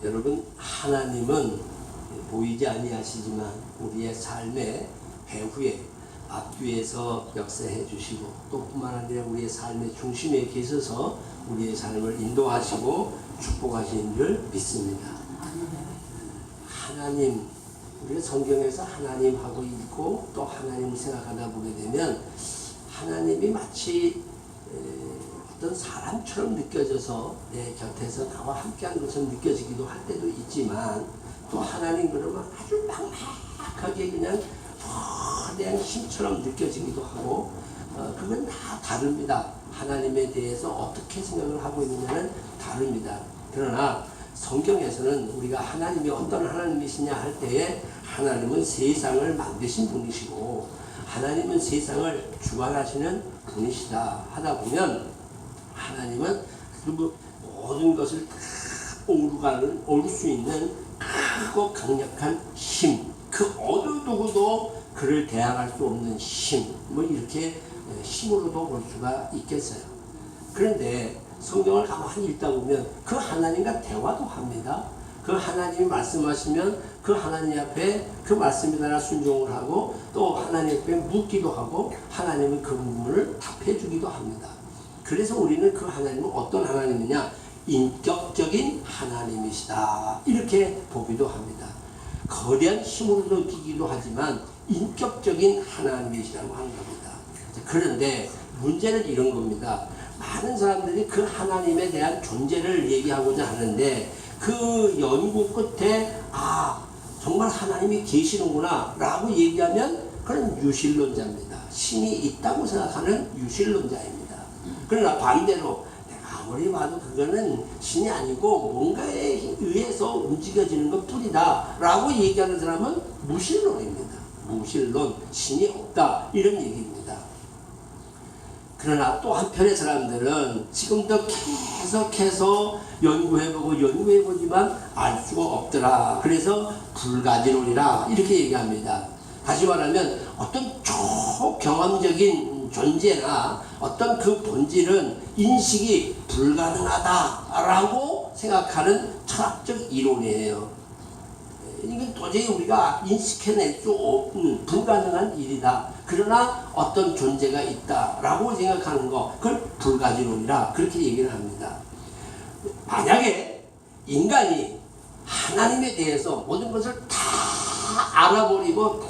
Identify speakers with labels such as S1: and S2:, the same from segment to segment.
S1: 여러분, 하나님은 보이지 아니하시지만 우리의 삶의 배후에 앞뒤에서 역사해 주시고 또 뿐만 아니라 우리의 삶의 중심에 계셔서 우리의 삶을 인도하시고 축복하시는 줄 믿습니다. 하나님, 우리가 성경에서 하나님하고 읽고 또 하나님을 생각하다 보게 되면 하나님이 마치 어떤 사람처럼 느껴져서 내 곁에서 나와 함께한 것처럼 느껴지기도 할 때도 있지만 또 하나님 그러면 아주 막막하게 그냥 거대한 힘처럼 느껴지기도 하고 그건 다 다릅니다. 하나님에 대해서 어떻게 생각을 하고 있느냐는 다릅니다. 그러나 성경에서는 우리가 하나님이 어떤 하나님이시냐 할 때에 하나님은 세상을 만드신 분이시고 하나님은 세상을 주관하시는 분이시다 하다 보면 하나님은 그 모든 것을 다 오를 수 있는 크고 강력한 힘, 그 어느 누구도 그를 대항할 수 없는 힘, 뭐 이렇게 힘으로도 볼 수가 있겠어요. 그런데 성경을 가만히 읽다 보면 그 하나님과 대화도 합니다. 그 하나님이 말씀하시면 그 하나님 앞에 그 말씀에 따라 순종을 하고 또 하나님 앞에 묻기도 하고 하나님은 그 부분을 답해 주기도 합니다. 그래서 우리는 그 하나님은 어떤 하나님이냐? 인격적인 하나님이시다. 이렇게 보기도 합니다. 거대한 힘으로 느끼기도 하지만 인격적인 하나님이시라고 하는 겁니다. 그런데 문제는 이런 겁니다. 많은 사람들이 그 하나님에 대한 존재를 얘기하고자 하는데 그 연구 끝에 정말 하나님이 계시는구나 라고 얘기하면 그건 유실론자입니다. 신이 있다고 생각하는 유실론자입니다. 그러나 반대로 내가 아무리 봐도 그거는 신이 아니고 뭔가에 의해서 움직여지는 것 뿐이다 라고 얘기하는 사람은 무신론입니다. 무신론, 신이 없다 이런 얘기입니다. 그러나 또 한편의 사람들은 지금도 계속해서 연구해보지만 알 수가 없더라. 그래서 불가지론이라 이렇게 얘기합니다. 다시 말하면 어떤 초경험적인 존재나 어떤 그 본질은 인식이 불가능하다라고 생각하는 철학적 이론이에요. 이건 도저히 우리가 인식해낼 수 없는 불가능한 일이다. 그러나 어떤 존재가 있다라고 생각하는 거, 그걸 불가지론이라 그렇게 얘기를 합니다. 만약에 인간이 하나님에 대해서 모든 것을 다 알아버리고 다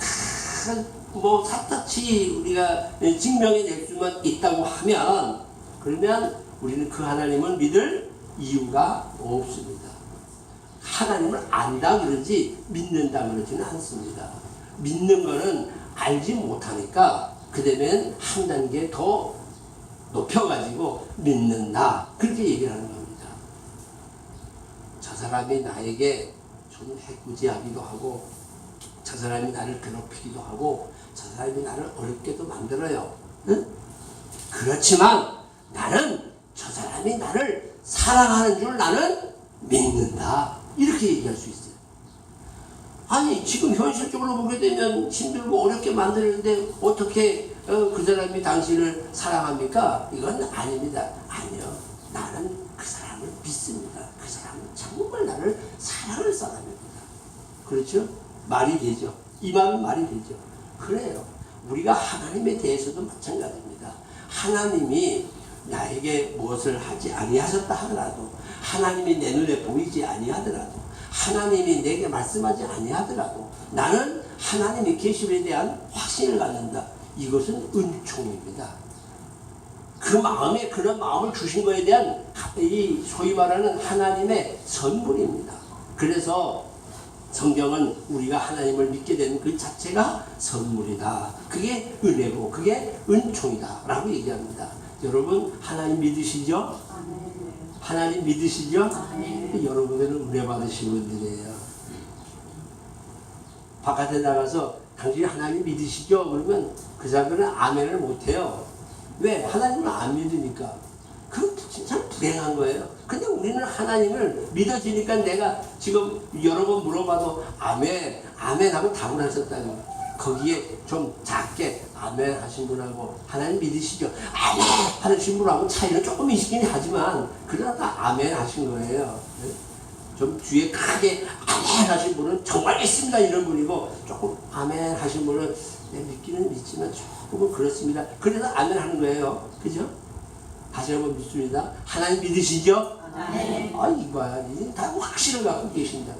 S1: 샅샅이 우리가 증명해낼 수만 있다고 하면 그러면 우리는 그 하나님을 믿을 이유가 없습니다. 하나님을 안다 그러지 믿는다 그러지는 않습니다. 믿는 거는 알지 못하니까 그다음엔 한 단계 더 높여가지고 믿는다 그렇게 얘기를 하는 겁니다. 저 사람이 나에게 좀 해코지하기도 하고 저 사람이 나를 괴롭히기도 하고 저 사람이 나를 어렵게도 만들어요. 응? 그렇지만 나는 저 사람이 나를 사랑하는 줄 나는 믿는다. 이렇게 얘기할 수 있어요. 아니 지금 현실적으로 보게 되면 힘들고 어렵게 만드는데 어떻게 그 사람이 당신을 사랑합니까? 이건 아닙니다. 아니요. 나는 그 사람을 믿습니다. 그 사람은 정말 나를 사랑할 사람입니다. 그렇죠? 말이 되죠. 이 말은 말이 되죠. 그래요. 우리가 하나님에 대해서도 마찬가지입니다. 하나님이 나에게 무엇을 하지 아니하셨다 하더라도 하나님이 내 눈에 보이지 아니하더라도 하나님이 내게 말씀하지 아니하더라도 나는 하나님의 계심에 대한 확신을 갖는다. 이것은 은총입니다. 그 마음에 그런 마음을 주신 것에 대한 이 소위 말하는 하나님의 선물입니다. 그래서 성경은 우리가 하나님을 믿게 되는 그 자체가 선물이다. 그게 은혜고 그게 은총이다 라고 얘기합니다. 여러분 하나님 믿으시죠? 하나님 믿으시죠? 여러분들은 은혜 받으신 분들이에요. 바깥에 나가서 당신이 하나님 믿으시죠? 그러면 그 사람들은 아멘을 못해요. 왜? 하나님을 안 믿으니까. 그건 진짜 불행한 거예요. 근데 우리는 하나님을 믿어지니까 내가 지금 여러 번 물어봐도 아멘, 아멘 하고 답을 하셨다는 거예요. 거기에 좀 작게 아멘 하신 분하고 하나님 믿으시죠? 아멘 하신 분하고 차이는 조금 있긴 하지만 그러다 아멘 하신 거예요. 좀 뒤에 크게 아멘 하신 분은 정말 믿습니다 이런 분이고, 조금 아멘 하신 분은 믿기는 믿지만 조금은 그렇습니다. 그래서 아멘 하는 거예요. 그죠? 다시 한번 믿습니다. 하나님 믿으시죠?
S2: 네.
S1: 아, 이거야. 이제 다 확신을 갖고 계신다.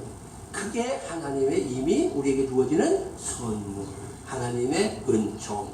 S1: 그게 하나님의 이미 우리에게 주어지는 선물, 하나님의 은총.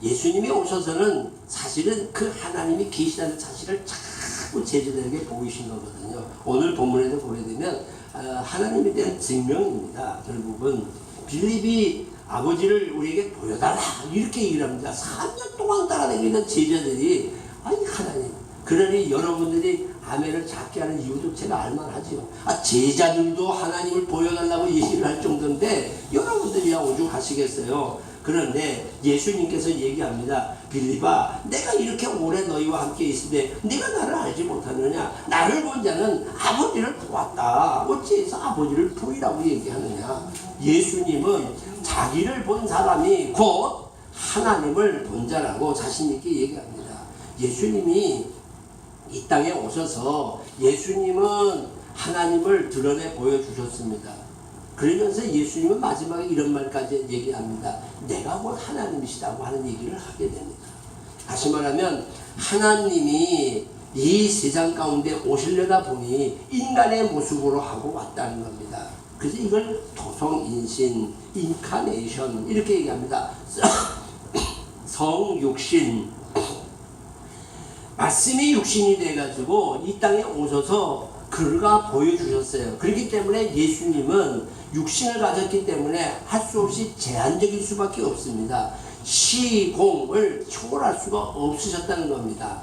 S1: 예수님이 오셔서는 사실은 그 하나님이 계시다는 사실을 자꾸 제자들에게 보이신 거거든요. 오늘 본문에도 보게 되면 하나님에 대한 증명입니다. 결국은 빌립이 아버지를 우리에게 보여달라 이렇게 얘기를 합니다. 3년 동안 따라다니던 제자들이, 아니 하나님, 그러니 여러분들이 아멘을 작게 하는 이유도 제가 알만하지요. 제자들도 하나님을 보여달라고 얘기를 할 정도인데 여러분들이야 오죽 하시겠어요. 그런데 예수님께서 얘기합니다. 빌립아, 내가 이렇게 오래 너희와 함께 있으되 네가 나를 알지 못하느냐? 나를 본 자는 아버지를 보았다. 어찌해서 아버지를 보이라고 얘기하느냐? 예수님은 자기를 본 사람이 곧 하나님을 본 자라고 자신 있게 얘기합니다. 예수님이 이 땅에 오셔서 예수님은 하나님을 드러내 보여주셨습니다. 그러면서 예수님은 마지막에 이런 말까지 얘기합니다. 내가 곧 하나님이시다고 하는 얘기를 하게 됩니다. 다시 말하면 하나님이 이 세상 가운데 오시려다 보니 인간의 모습으로 하고 왔다는 겁니다. 그래서 이걸 도성인신, 인카네이션 이렇게 얘기합니다. 성육신, 말씀이 육신이 돼가지고 이 땅에 오셔서 그가 보여주셨어요. 그렇기 때문에 예수님은 육신을 가졌기 때문에 할 수 없이 제한적일 수밖에 없습니다. 시공을 초월할 수가 없으셨다는 겁니다.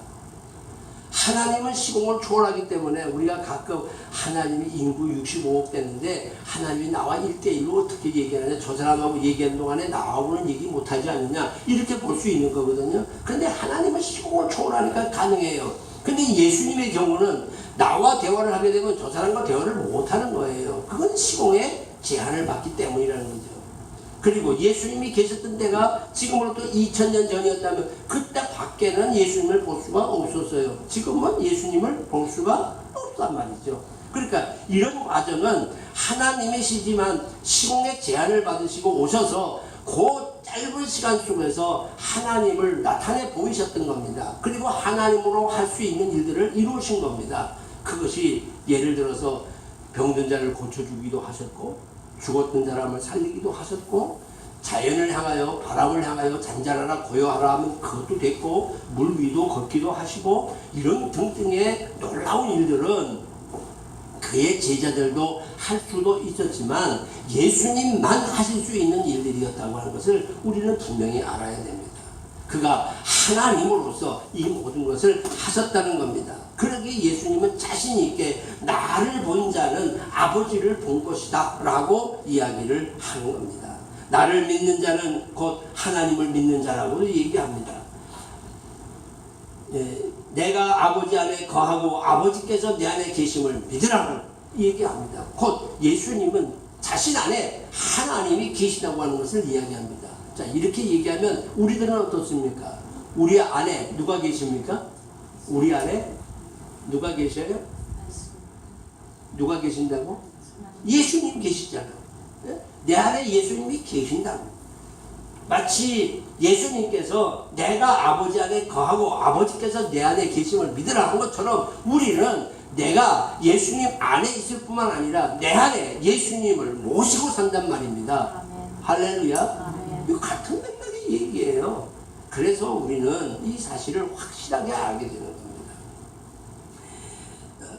S1: 하나님은 시공을 초월하기 때문에 우리가 가끔 하나님이 인구 65억 되는데 하나님이 나와 1대1로 어떻게 얘기하느냐, 저 사람하고 얘기하는 동안에 나하고는 얘기 못하지 않느냐 이렇게 볼 수 있는 거거든요. 그런데 하나님은 시공을 초월하니까 가능해요. 근데 예수님의 경우는 나와 대화를 하게 되면 저 사람과 대화를 못하는 거예요. 그건 시공의 제한을 받기 때문이라는 거죠. 그리고 예수님이 계셨던 때가 지금으로부터 2000년 전이었다면 그때 밖에는 예수님을 볼 수가 없었어요. 지금은 예수님을 볼 수가 없단 말이죠. 그러니까 이런 과정은 하나님이시지만 시공의 제한을 받으시고 오셔서 그 짧은 시간 속에서 하나님을 나타내 보이셨던 겁니다. 그리고 하나님으로 할 수 있는 일들을 이루신 겁니다. 그것이 예를 들어서 병든 자를 고쳐주기도 하셨고, 죽었던 사람을 살리기도 하셨고, 자연을 향하여 바람을 향하여 잔잔하라 고요하라 하면 그것도 됐고, 물 위도 걷기도 하시고, 이런 등등의 놀라운 일들은 그의 제자들도 할 수도 있었지만 예수님만 하실 수 있는 일들이었다고 하는 것을 우리는 분명히 알아야 됩니다. 그가 하나님으로서 이 모든 것을 하셨다는 겁니다. 그러기에 예수님은 자신 있게 나를 본 자는 아버지를 본 것이다 라고 이야기를 하는 겁니다. 나를 믿는 자는 곧 하나님을 믿는 자라고 얘기합니다. 내가 아버지 안에 거하고 아버지께서 내 안에 계심을 믿으라고 얘기합니다. 곧 예수님은 자신 안에 하나님이 계시다고 하는 것을 이야기합니다. 자, 이렇게 얘기하면 우리들은 어떻습니까? 우리 안에 누가 계십니까? 우리 안에 누가 계셔요? 누가 계신다고? 예수님 계시잖아요. 내 안에 예수님이 계신다고. 마치 예수님께서 내가 아버지 안에 거하고 아버지께서 내 안에 계심을 믿으라 한 것처럼 우리는 내가 예수님 안에 있을 뿐만 아니라 내 안에 예수님을 모시고 산단 말입니다. 아멘. 할렐루야. 아멘. 이거 같은 맥락의 얘기예요. 그래서 우리는 이 사실을 확실하게 알게 되는 겁니다.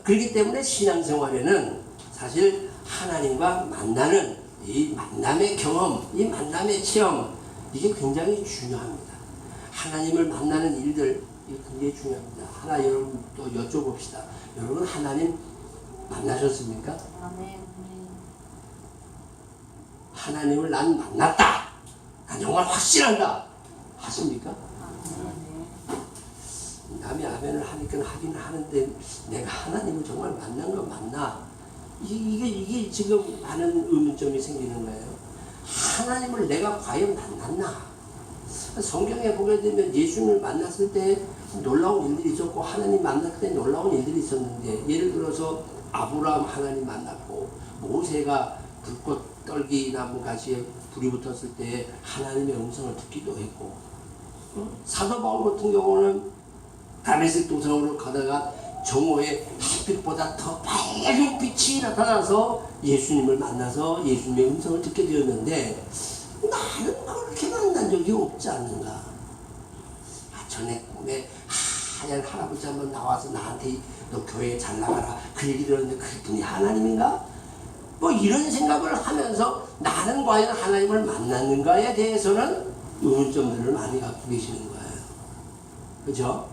S1: 그렇기 때문에 신앙생활에는 사실 하나님과 만나는 이 만남의 경험, 이 만남의 체험, 이게 굉장히 중요합니다. 하나님을 만나는 일들, 이게 굉장히 중요합니다. 하나 여러분 또 여쭤봅시다. 여러분 하나님 만나셨습니까?
S2: 아멘.
S1: 하나님을 난 만났다. 난 정말 확신한다. 하십니까? 남이 아멘을 하니까 하긴 하는데 내가 하나님을 정말 만난 거 맞나? 이게 지금 많은 의문점이 생기는 거예요. 하나님을 내가 과연 만났나? 성경에 보게 되면 예수님을 만났을 때 놀라운 일들이 있었고 하나님 만날 때 놀라운 일들이 있었는데, 예를 들어서 아브라함 하나님 만났고, 모세가 불꽃 떨기 나무 가시에 불이 붙었을 때 하나님의 음성을 듣기도 했고, 사도 바울 같은 경우는 다메섹 도성으로 가다가 정오에 햇빛보다 더 밝은 빛이 나타나서 예수님을 만나서 예수님의 음성을 듣게 되었는데, 나는 그렇게 만난 적이 없지 않는가. 전에 꿈에 하얀 할아버지 한번 나와서 나한테 너 교회에 잘 나가라 그 얘기 들었는데 그분이 하나님인가? 뭐 이런 생각을 하면서 나는 과연 하나님을 만났는가에 대해서는 의문점들을 많이 갖고 계시는 거예요. 그죠?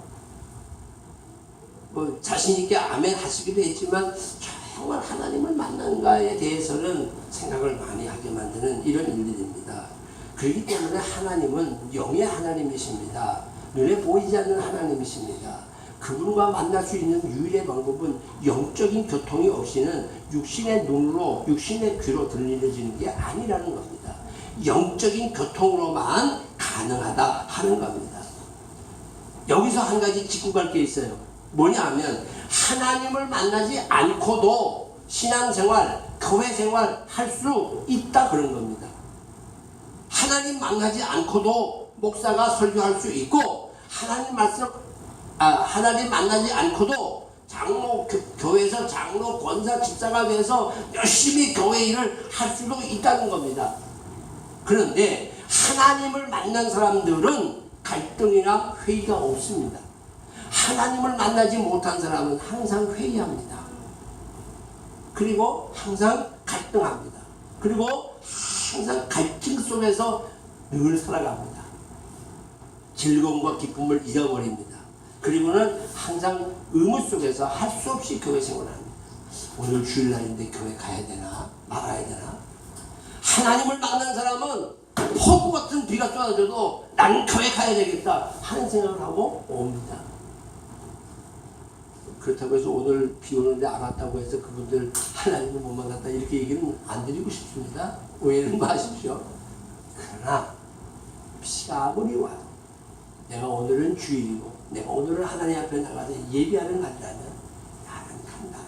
S1: 뭐 자신있게 아멘 하시기도 했지만 정말 하나님을 만난가에 대해서는 생각을 많이 하게 만드는 이런 일들입니다. 그렇기 때문에 하나님은 영의 하나님이십니다. 눈에 보이지 않는 하나님이십니다. 그분과 만날 수 있는 유일의 방법은 영적인 교통이 없이는 육신의 눈으로 육신의 귀로 들리는 게 아니라는 겁니다. 영적인 교통으로만 가능하다 하는 겁니다. 여기서 한 가지 짚고 갈 게 있어요. 뭐냐 하면 하나님을 만나지 않고도 신앙생활, 교회생활 할 수 있다 그런 겁니다. 하나님 만나지 않고도 목사가 설교할 수 있고, 하나님 만나지 않고도 장로, 교회에서 장로, 권사, 집사가 돼서 열심히 교회 일을 할 수도 있다는 겁니다. 그런데 하나님을 만난 사람들은 갈등이나 회의가 없습니다. 하나님을 만나지 못한 사람은 항상 회의합니다. 그리고 항상 갈등합니다. 그리고 항상 갈등 속에서 늘 살아갑니다. 즐거움과 기쁨을 잃어버립니다. 그리고는 항상 의무 속에서 할 수 없이 교회 생활합니다. 오늘 주일날인데 교회 가야 되나 말아야 되나. 하나님을 만난 사람은 폭우 같은 비가 쏟아져도 나는 교회 가야 되겠다 하는 생각을 하고 옵니다. 그렇다고 해서 오늘 비 오는데 안 왔다고 해서 그분들 하나님을 못 만났다 이렇게 얘기는 안 드리고 싶습니다. 오해는 마십시오. 그러나 비가 아무리 와도 내가 오늘은 주일이고 내가 오늘은 하나님 앞에 나가서 예배하는 날이라면 나는 간다.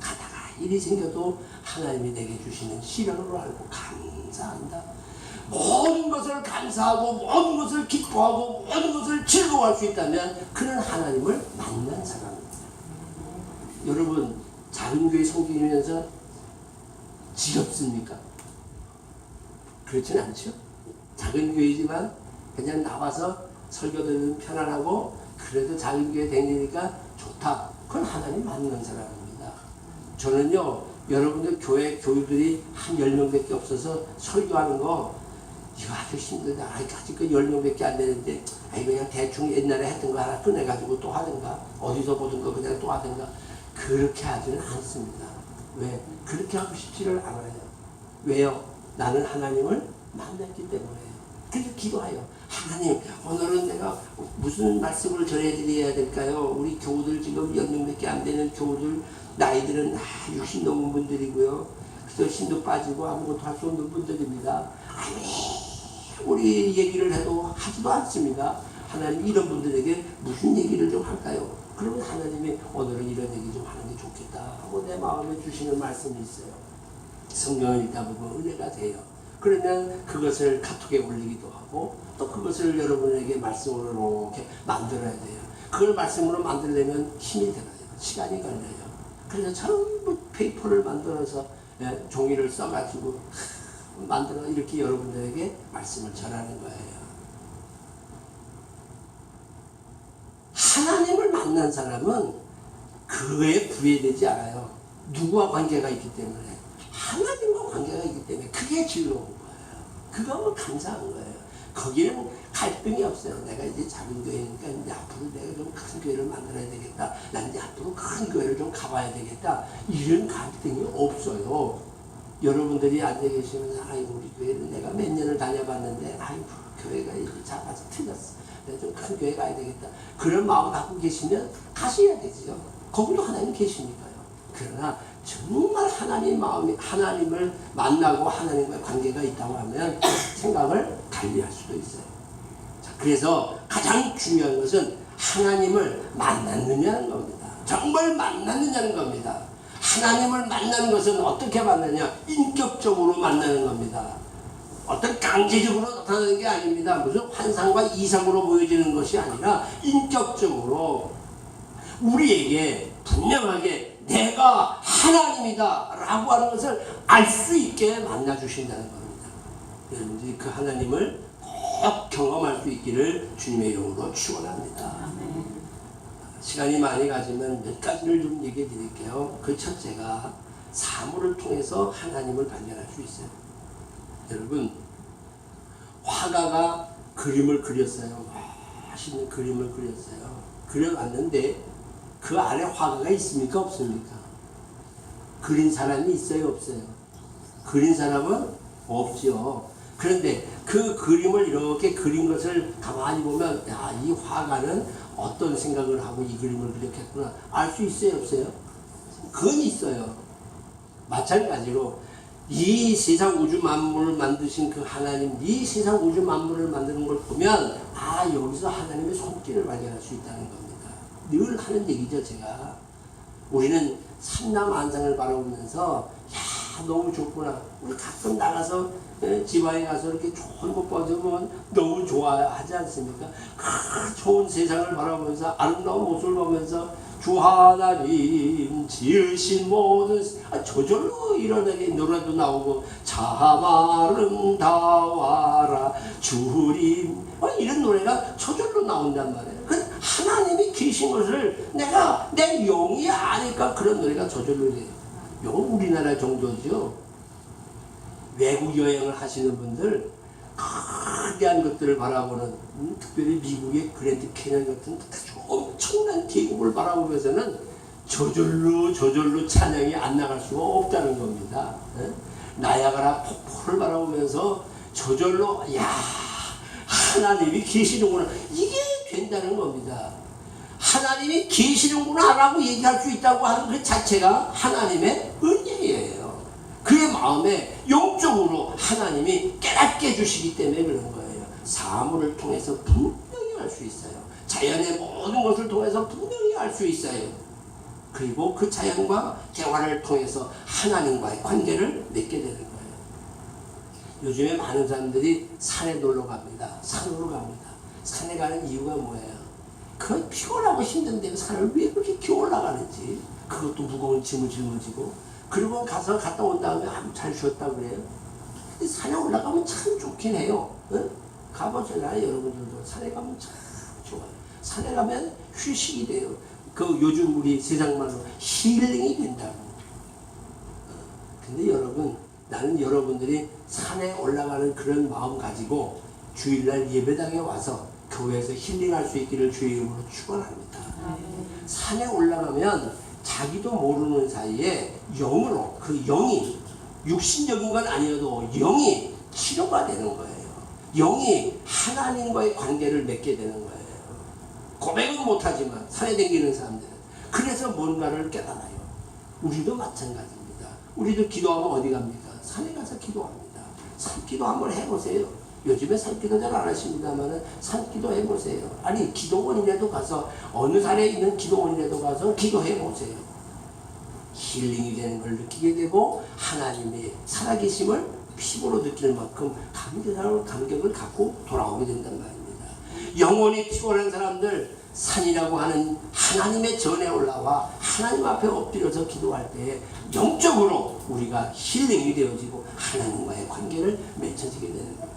S1: 가다가 일이 생겨도 하나님이 내게 주시는 시련으로 알고 감사한다. 모든 것을 감사하고 모든 것을 기뻐하고 모든 것을 즐거워할 수 있다면 그는 하나님을 만난 사람입니다. 여러분 작은 교회 섬기면서 지겹습니까? 그렇진 않죠. 작은 교회지만 그냥 나와서 설교 듣는 편안하고 그래도 작은 교회 다니니까 좋다. 그건 하나님 만난 사람입니다. 저는요 여러분들 교회 교우들이 한 10명밖에 없어서 설교하는 거 이거 아주 힘들다. 아직 그 10명밖에 안 되는데 그냥 대충 옛날에 했던 거 하나 꺼내가지고 또 하든가 어디서 보던 거 그냥 또 하든가 그렇게 하지는 않습니다. 왜? 그렇게 하고 싶지를 않아요. 왜요? 나는 하나님을 만났기 때문에. 그래서 기도해요. 하나님 오늘은 내가 무슨 말씀을 전해드려야 될까요? 우리 교우들 지금 10명밖에 안 되는 교우들 나이들은 60 넘은 분들이고요. 그래서 힘도 빠지고 아무것도 할 수 없는 분들입니다. 우리 얘기를 해도 하지도 않습니다. 하나님 이런 분들에게 무슨 얘기를 좀 할까요? 그러면 하나님이 오늘은 이런 얘기 좀 하는 게 좋겠다 하고 내 마음에 주시는 말씀이 있어요. 성경을 읽다 보면 은혜가 돼요. 그러면 그것을 카톡에 올리기도 하고 또 그것을 여러분에게 말씀으로 이렇게 만들어야 돼요. 그걸 말씀으로 만들려면 힘이 들어요. 시간이 걸려요. 그래서 전부 페이퍼를 만들어서 종이를 써가지고 만들어 이렇게 여러분들에게 말씀을 전하는 거예요. 하나님을 만난 사람은 그에 부해되지 않아요. 누구와 관계가 있기 때문에 하나님과 관계가 있기 때문에 그게 즐거운 거예요. 그거는 감사한 거예요. 거기는 갈등이 없어요. 내가 이제 작은 교회니까 이제 앞으로 내가 좀 큰 교회를 만들어야 되겠다. 난 이제 앞으로 큰 교회를 좀 가봐야 되겠다. 이런 갈등이 없어요. 여러분들이 앉아 계시면서 아이고 우리 교회를 내가 몇 년을 다녀봤는데 아이고 교회가 이제 작아서 틀렸어. 내가 좀 큰 교회 가야 되겠다. 그런 마음 갖고 계시면 가셔야 되죠. 거기도 하나님 계시니까요. 그러나 정말 하나님을 만나고 하나님과 관계가 있다고 하면 생각을 달리할 수도 있어요. 자, 그래서 가장 중요한 것은 하나님을 만났느냐는 겁니다. 정말 만났느냐는 겁니다. 하나님을 만나는 것은 어떻게 만나냐? 인격적으로 만나는 겁니다. 어떤 강제적으로 나타나는 게 아닙니다. 무슨 환상과 이상으로 보여지는 것이 아니라 인격적으로 우리에게 분명하게 내가 하나님이다 라고 하는 것을 알 수 있게 만나주신다는 겁니다. 여러분들이 그 하나님을 꼭 경험할 수 있기를 주님의 이름으로 축원합니다. 시간이 많이 가지만 몇 가지를 좀 얘기해 드릴게요. 그 첫째가 사물을 통해서 하나님을 발견할 수 있어요. 여러분, 화가가 그림을 그렸어요. 멋있는 그림을 그렸어요. 그려놨는데 그 안에 화가가 있습니까? 없습니까? 그린 사람이 있어요? 없어요? 그린 사람은 없죠. 그런데 그 그림을 이렇게 그린 것을 가만히 보면 야, 이 화가는 어떤 생각을 하고 이 그림을 그렸겠구나 알 수 있어요? 없어요? 그건 있어요. 마찬가지로 이 세상 우주 만물을 만드신 그 하나님, 이 세상 우주 만물을 만드는 걸 보면 아, 여기서 하나님의 손길을 발견할 수 있다는 겁니다. 늘 하는 얘기죠. 제가 우리는 삼남안상을 바라보면서 야, 너무 좋구나. 우리 가끔 나가서 지방에 가서 이렇게 좋은 것 봐주면 너무 좋아하지 않습니까? 좋은 세상을 바라보면서 아름다운 모습을 보면서 주 하나님 지으신 모든 저절로 일어나게 노래도 나오고 참 아름다워라 주님 이런 노래가 저절로 나온단 말이에요. 그 하나님이 계신 것을 내가 내 영이 아니까 그런 노래가 저절로 돼요. 이건 우리나라 정도죠. 외국 여행을 하시는 분들 거대한 것들을 바라보는 특별히 미국의 그랜드 캐년 같은 엄청난 계곡을 바라보면서는 저절로 찬양이 안 나갈 수가 없다는 겁니다. 나야가라 폭포를 바라보면서 저절로 야 하나님이 계시는구나 이게 된다는 겁니다. 하나님이 계시는구나 라고 얘기할 수 있다고 하는 그 자체가 하나님의 은혜예요. 그의 마음에 영적으로 하나님이 깨닫게 해주시기 때문에 그런 거예요. 사물을 통해서 분명히 알 수 있어요. 자연의 모든 것을 통해서 분명히 알 수 있어요. 그리고 그 자연과 대화를 통해서 하나님과의 관계를 맺게 되는 거예요. 요즘에 많은 사람들이 산에 놀러 갑니다. 산으로 갑니다. 산에 가는 이유가 뭐예요? 그 피곤하고 힘든데 산을 왜 그렇게 기어 올라가는지, 그것도 무거운 짐을 짊어지고, 그리고 가서 갔다 온 다음에 아주 잘 쉬었다 그래요. 근데 산에 올라가면 참 좋긴 해요. 응? 가보잖아요. 여러분들도 산에 가면 참 좋아요. 산에 가면 휴식이 돼요. 그 요즘 우리 세상 말로 힐링이 된다고. 근데 여러분, 나는 여러분들이 산에 올라가는 그런 마음 가지고 주일날 예배당에 와서 교회에서 힐링할 수 있기를 주의 이름으로 축원합니다. 산에 올라가면 자기도 모르는 사이에 영으로 그 영이 육신적인 건 아니어도 영이 치료가 되는 거예요. 영이 하나님과의 관계를 맺게 되는 거예요. 고백은 못하지만 산에 다니는 사람들은 그래서 뭔가를 깨달아요. 우리도 마찬가지입니다. 우리도 기도하면 어디 갑니까? 산에 가서 기도합니다. 산기도 한번 해보세요. 요즘에 산기도 잘 안 하십니다만 산기도 해보세요. 아니 기도원이라도 가서 어느 산에 있는 기도원이라도 가서 기도해보세요. 힐링이 되는 걸 느끼게 되고 하나님의 살아계심을 피부로 느낄 만큼 감격을 갖고 돌아오게 된단 말입니다. 영혼이 피곤한 사람들 산이라고 하는 하나님의 전에 올라와 하나님 앞에 엎드려서 기도할 때 영적으로 우리가 힐링이 되어지고 하나님과의 관계를 맺혀지게 되는 거예요.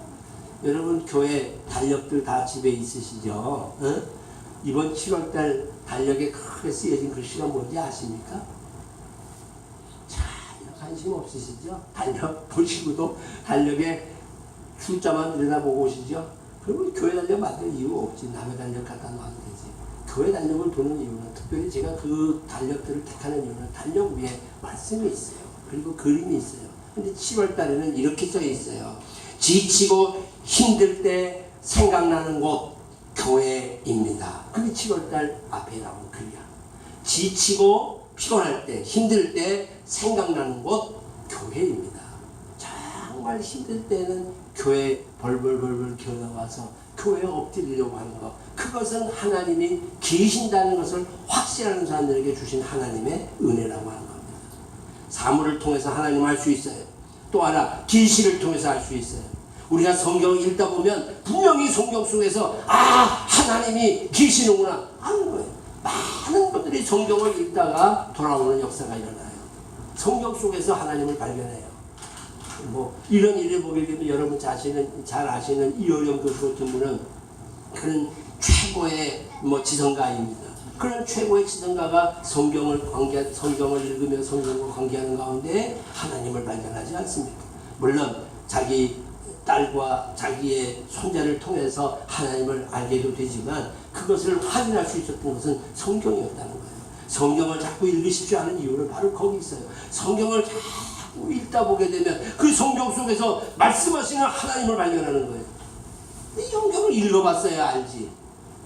S1: 여러분 교회 달력들 다 집에 있으시죠? 어? 이번 7월달 달력에 크게 쓰여진 글씨가 뭔지 아십니까? 자, 관심 없으시죠? 달력 보시고도 달력에 숫자만 들여다보고 오시죠? 그러면 교회 달력 만들 이유 없지. 남의 달력 갖다 놔도 되지. 교회 달력을 두는 이유는, 특별히 제가 그 달력들을 택하는 이유는 달력 위에 말씀이 있어요. 그리고 그림이 있어요. 근데 7월 달에는 이렇게 써 있어요. 지치고 힘들 때 생각나는 곳 교회입니다. 그게 7월 달 앞에 나온 글이야. 지치고 피곤할 때 힘들 때 생각나는 곳 교회입니다. 정말 힘들 때는 교회 벌벌 기어나와서 교회에 엎드리려고 하는 것, 그것은 하나님이 계신다는 것을 확신하는 사람들에게 주신 하나님의 은혜라고 하는 겁니다. 사물을 통해서 하나님을 알 수 있어요. 또 하나 계시를 통해서 알 수 있어요. 우리가 성경을 읽다 보면 분명히 성경 속에서 하나님이 계시는구나 하는 거예요. 많은 분들이 성경을 읽다가 돌아오는 역사가 일어나요. 성경 속에서 하나님을 발견해요. 뭐 이런 일을 보게 되면 여러분 자신은 잘 아시는 이어령 교수 같은 분은 그런 최고의 지성가입니다. 그런 최고의 지성가가 성경을 읽으며 성경과 관계하는 가운데 하나님을 발견하지 않습니까? 물론 자기 딸과 자기의 손자를 통해서 하나님을 알게도 되지만 그것을 확인할 수 있었던 것은 성경이었다는 거예요. 성경을 자꾸 읽으십시오 하는 이유는 바로 거기 있어요. 성경을 자꾸 읽다 보게 되면 그 성경 속에서 말씀하시는 하나님을 발견하는 거예요. 이 성경을 읽어봤어야 알지.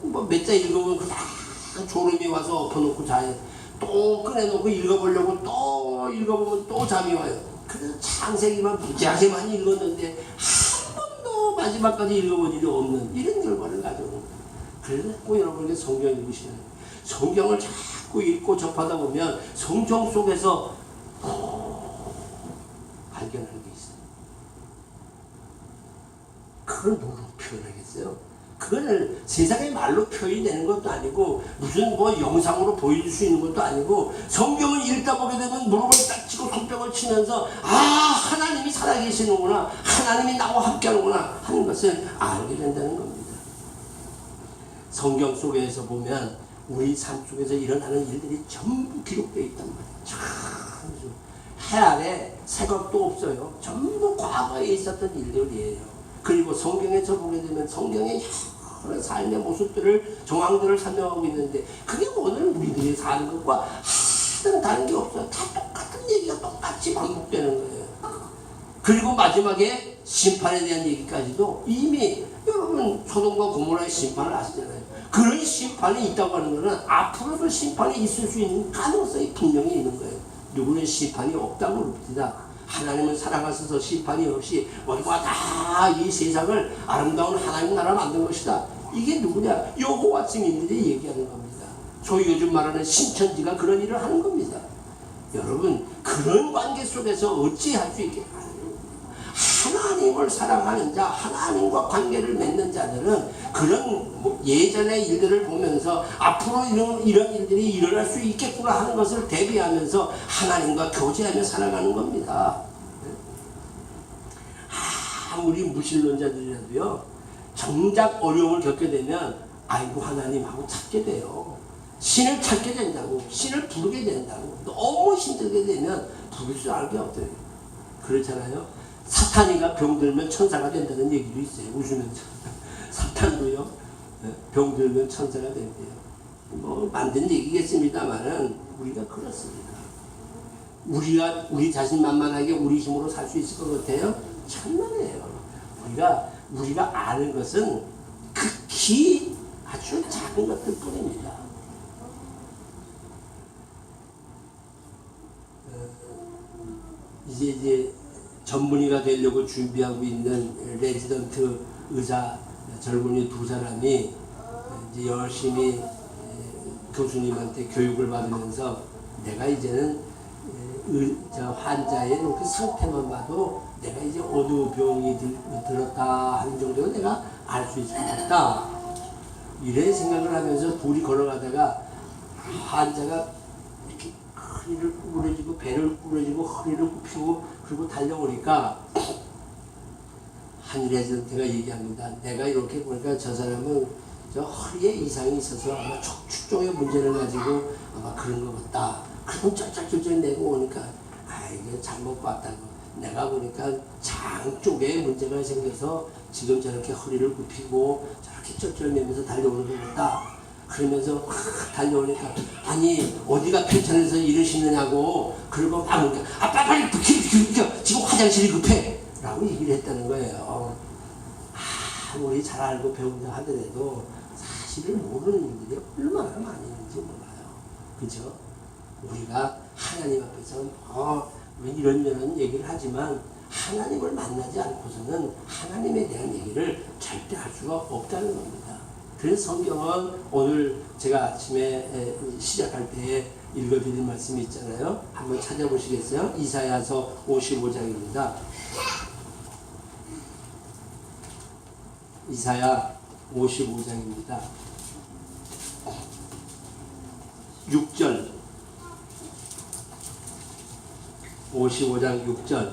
S1: 몇 자 읽으면 그 졸음이 와서 엎어놓고 자요. 또 꺼내놓고 읽어보려고 또 읽어보면 또 잠이 와요. 그래서 창세기만 무지하게 많이 읽었는데 한 번도 마지막까지 읽어본 일이 없는 이런 결과를 가져오는 거예요. 그래서 꼭 여러분에게 성경 읽으시는 거예요. 성경을 자꾸 읽고 접하다 보면 성경 속에서 발견하는 게 있어요. 그걸 뭐로 표현하겠어요? 그거를 세상의 말로 표현이 되는 것도 아니고 무슨 영상으로 보여줄 수 있는 것도 아니고 성경을 읽다 보게 되면 무릎을 딱 치고 손뼉을 치면서 하나님이 살아계시는구나, 하나님이 나와 함께하는구나 하는 것을 알게 된다는 겁니다. 성경 속에서 보면 우리 삶 속에서 일어나는 일들이 전부 기록되어 있단 말이에요. 해 아래 새것도 없어요. 전부 과거에 있었던 일들이에요. 그리고 성경에서 보게 되면 성경의 여러 삶의 모습들을, 정황들을 설명하고 있는데 그게 오늘 우리들이 사는 것과 하나도 다른 게 없어요. 다 똑같은 얘기가 똑같이 반복되는 거예요. 그리고 마지막에 심판에 대한 얘기까지도 이미 여러분 소돔과 고모라의 심판을 아시잖아요. 그런 심판이 있다고 하는 것은 앞으로도 심판이 있을 수 있는 가능성이 분명히 있는 거예요. 누구는 심판이 없다고 그럽니다. 하나님은 살아가셔서 심판이 없이 모두가 다 이 세상을 아름다운 하나님 나라 만든 것이다. 이게 누구냐? 여호와 증인들이 얘기하는 겁니다. 소위 요즘 말하는 신천지가 그런 일을 하는 겁니다. 여러분 그런 관계 속에서 어찌할 수 있게 하나님을 사랑하는 자, 하나님과 관계를 맺는 자들은 그런 예전의 일들을 보면서 앞으로 이런 일들이 일어날 수 있겠구나 하는 것을 대비하면서 하나님과 교제하며 살아가는 겁니다. 우리 무신론자들이라도요, 정작 어려움을 겪게 되면 아이고 하나님하고 찾게 돼요. 신을 찾게 된다고, 신을 부르게 된다고. 너무 힘들게 되면 부를 줄 알게 없어요. 그렇잖아요. 사탄이가 병들면 천사가 된다는 얘기도 있어요. 웃으면서. 사탄도요, 병들면 천사가 된대요. 만든 얘기겠습니다만은 우리가 그렇습니다. 우리 자신 만만하게 우리 힘으로 살 수 있을 것 같아요? 천만에요. 우리가 아는 것은 극히 아주 작은 것들 뿐입니다. 이제 전문의가 되려고 준비하고 있는 레지던트 의사 젊은이 두 사람이 이제 열심히 교수님한테 교육을 받으면서 내가 이제는 환자의 그 상태만 봐도 내가 이제 어두병이 들었다 하는 정도는 내가 알 수 있을 것 같다. 이래 생각을 하면서 둘이 걸어가다가 환자가 이렇게 허리를 구부러지고 배를 구부러지고 허리를 굽히고 그리고 달려오니까 한 레지던트가 얘기합니다. 내가 이렇게 보니까 저 사람은 저 허리에 이상이 있어서 아마 척추 쪽에 문제를 가지고 아마 그런 것 같다. 그럼 쩔쩔쩔쩔 내고 오니까 이게 잘못 봤다고. 내가 보니까 장 쪽에 문제가 생겨서 지금 저렇게 허리를 굽히고 저렇게 쩔쩔매면서 달려오는 것 같다. 그러면서 달려오니까 아니 어디가 편찮아서 이러시느냐고. 그리고 막 빨리 비켜 지금 화장실이 급해 라고 얘기를 했다는 거예요. 우리 잘 알고 배운다 하더라도 사실을 모르는 일들이 얼마나 많이 있는지 몰라요. 그죠? 우리가 하나님 앞에서 왜 이런 얘기를 하지만 하나님을 만나지 않고서는 하나님에 대한 얘기를 절대 할 수가 없다는 겁니다. 그래서 성경은 오늘 제가 아침에 시작할 때에 읽어드린 말씀이 있잖아요. 한번 찾아보시겠어요? 이사야서 55장입니다. 이사야 55장입니다. 6절 55장 6절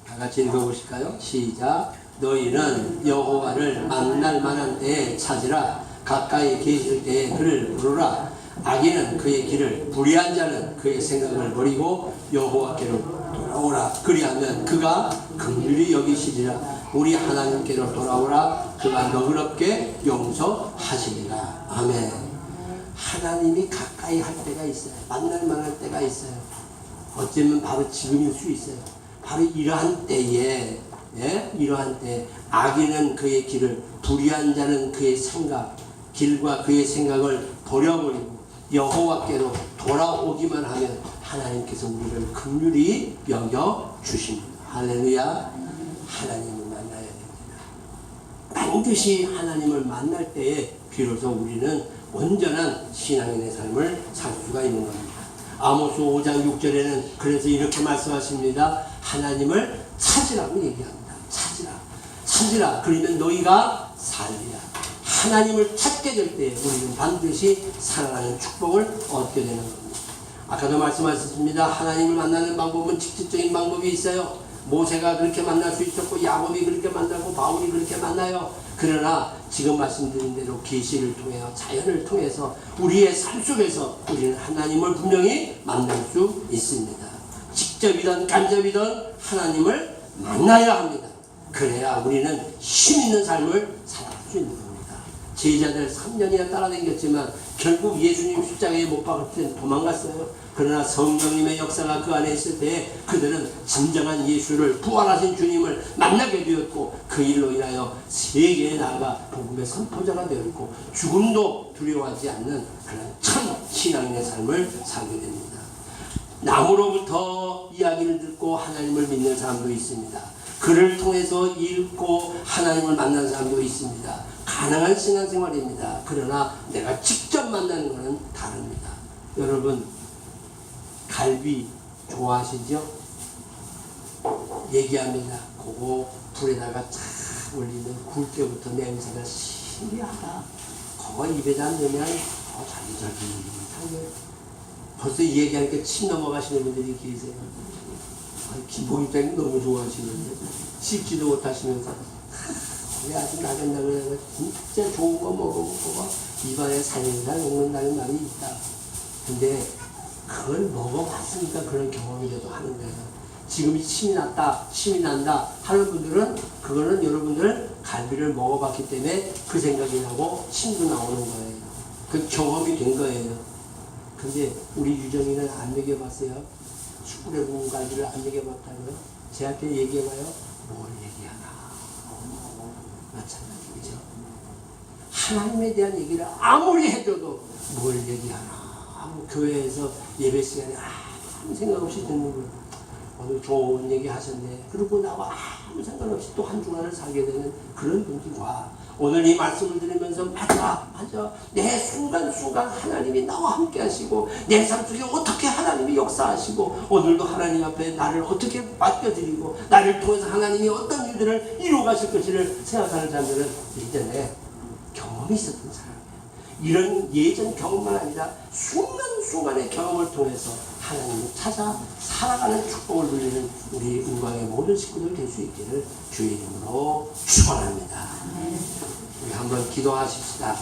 S1: 다 같이 읽어보실까요? 시작. 너희는 여호와를 만날 만한 때에 찾으라. 가까이 계실 때에 그를 부르라. 악인은 그의 길을, 불의한 자는 그의 생각을 버리고 여호와께로 돌아오라. 그리하면 그가 긍휼히 여기시리라. 우리 하나님께로 돌아오라. 그가 너그럽게 용서하시리라. 아멘. 하나님이 가까이 할 때가 있어요. 만날 만할 때가 있어요. 어쩌면 바로 지금일 수 있어요. 바로 이러한 때에, 이러한 때 악인은 그의 길을, 불의한 자는 그의 생각, 길과 그의 생각을 버려버리고 여호와께로 돌아오기만 하면 하나님께서 우리를 긍휼히 여겨 주십니다. 할렐루야. 하나님을 만나야 됩니다. 반드시 하나님을 만날 때에 비로소 우리는 온전한 신앙인의 삶을 살 수가 있는 겁니다. 아모스 5장 6절에는 그래서 이렇게 말씀하십니다. 하나님을 찾으라고 얘기합니다. 찾으라. 그러면 너희가 살리라. 하나님을 찾게 될 때 우리는 반드시 살아가는 축복을 얻게 되는 겁니다. 아까도 말씀하셨습니다. 하나님을 만나는 방법은 직접적인 방법이 있어요. 모세가 그렇게 만날 수 있었고 야곱이 그렇게 만나고 바울이 그렇게 만나요. 그러나 지금 말씀드린 대로 계시를 통해서 자연을 통해서 우리의 삶 속에서 우리는 하나님을 분명히 만날 수 있습니다. 직접이든 간접이든 하나님을 만나야 합니다. 그래야 우리는 힘 있는 삶을 살아갈 수 있는 겁니다. 제자들 3년이나 따라다녔지만 결국 예수님 십자가에 못 박았을 때 도망갔어요. 그러나 성령님의 역사가 그 안에 있을 때 그들은 진정한 예수를, 부활하신 주님을 만나게 되었고 그 일로 인하여 세계에 나아가 복음의 선포자가 되었고 죽음도 두려워하지 않는 그런 참 신앙인의 삶을 살게 됩니다. 나무로부터 이야기를 듣고 하나님을 믿는 사람도 있습니다. 글을 통해서 읽고 하나님을 만난 사람도 있습니다. 가능한 신앙생활입니다. 그러나 내가 직접 만나는 것은 다릅니다. 여러분 갈비 좋아하시죠? 얘기합니다. 그거 불에다가 착 올리면 굴 때부터 냄새가 신기하다. 그거 입에다 넣으면 자기자기 벌써 얘기하니까 침 넘어가시는 분들이 계세요. 김봉입장이 너무 좋아하시는데 씹지도 못하시면서 왜 아주 나긋나긋하고 진짜 좋은 거 먹어보고 입안에 살인다 녹는다는 말이 있다. 근데 그걸 먹어봤으니까 그런 경험이라도 하는 거예요. 지금 침이 난다 하는 분들은 그거는 여러분들 갈비를 먹어봤기 때문에 그 생각이 나고 침도 나오는 거예요. 그 경험이 된 거예요. 근데 우리 유정이는 안 먹여봤어요? 숯불에 구운 갈비를 안 먹여봤다고요? 제한테 얘기해봐요. 뭘 얘기하나. 마찬가지죠. 하나님에 대한 얘기를 아무리 해줘도 뭘 얘기하나. 교회에서 예배 시간에 아무 생각 없이 듣는 거예요. 오늘 좋은 얘기 하셨네. 그러고 나와 아무 상관없이 또 한 주간을 살게 되는 그런 분들과 오늘 이 말씀을 들으면서 맞아 내 순간순간 하나님이 나와 함께 하시고 내 삶 속에 어떻게 하나님이 역사하시고 오늘도 하나님 앞에 나를 어떻게 맡겨드리고 나를 통해서 하나님이 어떤 일들을 이루어 가실 것을 생각하는 사람들은 예전에 경험이 있었던 사람이에요. 이런 예전 경험만 아니라 순간순간의 경험을 통해서 하나님을 찾아 살아가는 축복을 누리는 우리 은광의 모든 식구들 될 수 있기를 주의 이름으로 축원합니다. 우리 한번 기도하십시다.